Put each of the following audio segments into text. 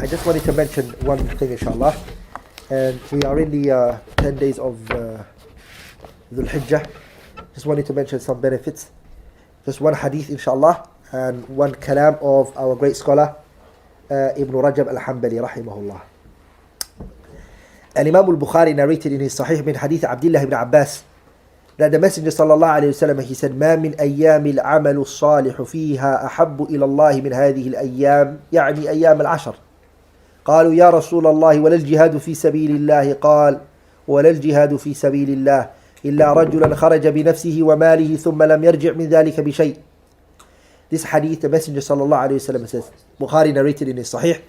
just wanted to mention one thing, inshallah. And we are in the 10 days of Dhul Hijjah. Just wanted to mention some benefits. Just one hadith, inshallah, and one kalam of our great scholar, Ibn Rajab al-Hanbali, rahimahullah. Al-Imam al-Bukhari narrated in his Sahih min hadith Abdullah ibn Abbas that the Messenger sallallahu alayhi wa sallam, he said, ما من أيام العمل الصالح فيها أحب إلى الله من هذه الأيام، يعني أيام العشر. قالوا يا رسول الله ولا الجهاد في سبيل الله؟ قال ولا الجهاد في سبيل الله إلا رجلا خرج بنفسه وماله ثم لم يرجع من ذلك بشيء. This hadith, the Messenger sallallahu alayhi wa sallam says, Bukhari narrated in his Sahih,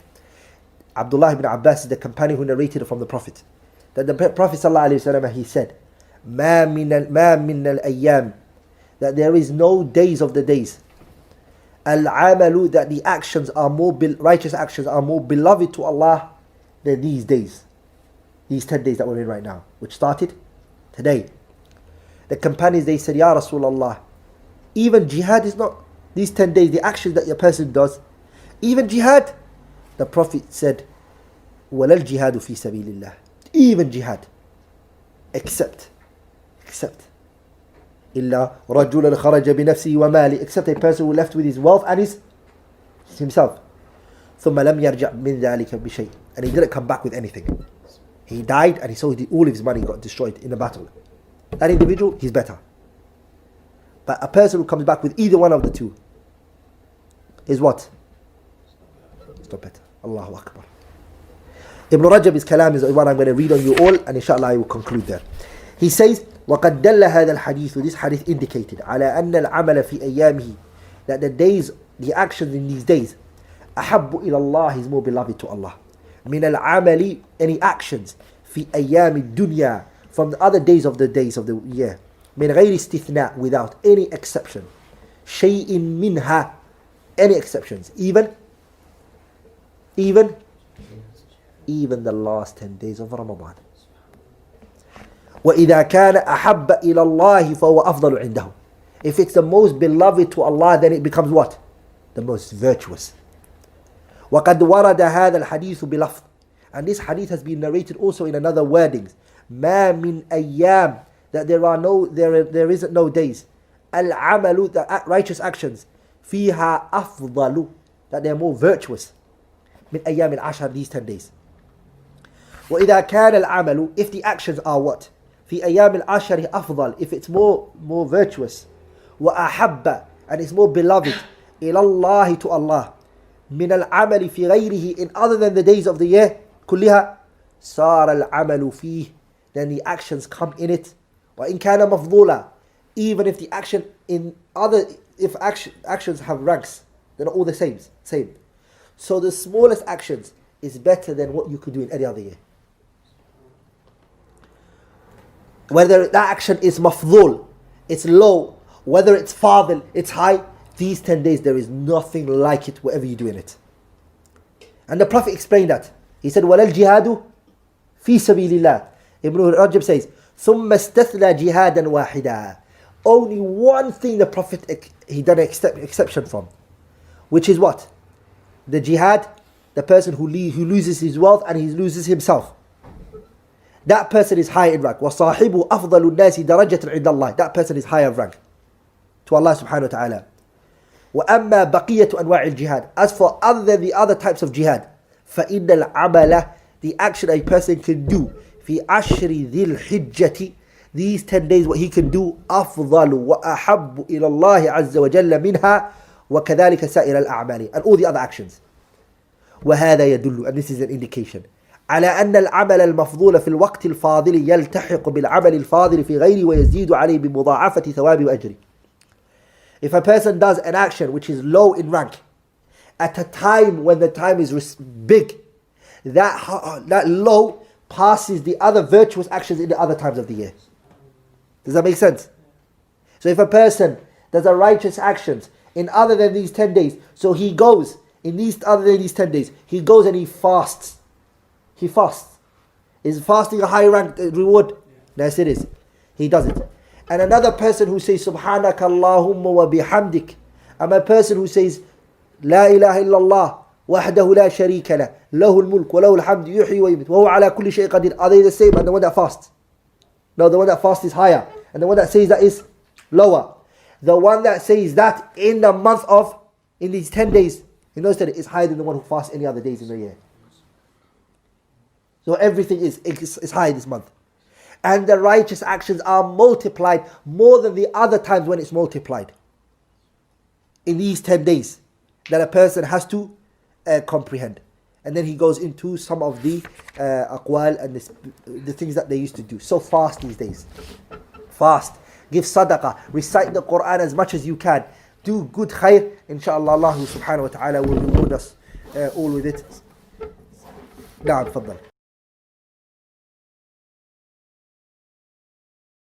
Abdullah ibn Abbas is the companion who narrated it from the Prophet, that the Prophet sallallahu alayhi wa sallam, he said, ما من الأيام, that there is no days of the days, al-amalu, that the actions are more, righteous actions are more beloved to Allah than these days, these 10 days that we're in right now, which started today. The companions, they said, Ya Rasulullah, even jihad is not, these 10 days, the actions that a person does, even jihad. The Prophet said, وَلَا الْجِهَادُ فِي سَبِيلِ اللَّهِ, even jihad, except إِلَّا رَجُلًا خَرَجَ بِنَفْسِهِ وَمَالِهِ, except a person who left with his wealth and himself. ثُمَّ لَمْ يَرْجَعْ مِنْ ذَلِكَ بِشَيْءٍ, and he didn't come back with anything. He died and he saw all of his money got destroyed in the battle. That individual, he's better. But a person who comes back with either one of the two is what? It's not better. Allahu Akbar. Ibn Rajab's kalam is what I'm going to read on you all, and inshallah I will conclude there. He says, وَقَدْ دَلَّ هَذَا الْحَدِيثُ, this hadith indicated, عَلَى أَنَّ الْعَمَلَ فِي أَيَّامِهِ, that the days, the actions in these days, أَحَبُّ إِلَى اللَّهِ, is more beloved to Allah. مِنَ الْعَمَلِ, any actions, فِي أَيَّامِ الدُّنْيَا, from the other days of the year, مِنْ غَيْرِ اسْتِثْنَاء, without any exception, شَيْءٍ مِنْهَا, any exceptions, even the last 10 days of Ramadan. وَإِذَا كَانَ أَحَبَّ إِلَى اللَّهِ فَهُوَ أَفْضَلُ عِنْدَهُ, if it's the most beloved to Allah, then it becomes what? The most virtuous. وَقَدْ وَرَدَ هَذَا الْحَدِيثُ بِلَفْظٍ, and this hadith has been narrated also in another wordings, مَا مِنْ أَيَّامٍ, that there isn't no days, الْعَمَلُ, the righteous actions, فِيهَا أَفْضَلُ, that they are more virtuous, مِنْ أَيَّامِ الْعَشْرِ, these 10 days. وَإِذَا كَانَ الْعَمَلُ, if the actions are what? في أيام العشر أفضل, if it's more virtuous, وأحب, and it's more beloved, إلى الله, to Allah, من العمل في غيره, in other than the days of the year, كلها, صار العمل فيه, then the actions come in it, وإن كان مفضولا, even if the action in other, if actions have ranks, they're not all the same. So the smallest actions is better than what you could do in any other year. Whether that action is mafdhul, it's low, whether it's fadil, it's high, these 10 days there is nothing like it whatever you do in it. And the Prophet explained that. He said, وَلَا الْجِهَادُ فِي سَبِيلِ اللَّهِ. Ibn Rajab says, ثُمَّ اسْتَثْنَى جِهَادًا وَاحِدًا. Only one thing the Prophet, he done an exception from, which is what? The jihad, the person who loses his wealth and he loses himself. That person is high in rank. وَصَاحِبُ أَفْضَلُ النَّاسِ دَرَجَةً عِنْدَ اللَّهِ. That person is high in rank to Allah subhanahu wa ta'ala. وَأَمَّا بَقِيَّةُ أَنْوَاعِ الْجِهَادِ, as for other than the other types of jihad, فَإِنَّ الْعَمَلَ, the action a person can do, فِي عَشْرِ ذِي الْحِجَّةِ, these 10 days what he can do, أَفْضَلُ وَأَحَبُّ إِلَى اللَّهِ عَزَّ وَجَلَّ مِنْهَا وَكَذَلِكَ سَائِرَ الْأَعْمَالِ, and all the other actions. وَهَذَا يَدُلُّ, and this is an indication, على أن العمل المفضول في الوقت الفاضل يلتحق بالعمل الفاضل في غيره ويزيد عليه بمضاعفة ثواب وأجر. If a person does an action which is low in rank at a time when the time is big, that low passes the other virtuous actions in the other times of the year. Does that make sense? So if a person does a righteous actions in other than these 10 days, so he goes in these other than these 10 days, he goes and he fasts. He fasts. Is fasting a high ranked reward? Yes, it is. He does it. And another person who says Subhanaka Allahumma wa bihamdik, and a person who says La ilaha illallah وحده لا شريك له له الملك وله الحمد يحيي ويميت وهو على كل شيء قدير. Are they the same? And the one that fasts? No, the one that fasts is higher. And the one that says that is lower. The one that says that in the month of, in these 10 days, he knows that it is higher than the one who fasts any other days in the year. So everything is high this month. And the righteous actions are multiplied more than the other times when it's multiplied. In these 10 days that a person has to comprehend. And then he goes into some of the aqwal and the things that they used to do. So fast these days. Fast. Give sadaqah. Recite the Quran as much as you can. Do good khair. Inshallah, Allah subhanahu wa ta'ala will reward us all with it. نعم تفضل.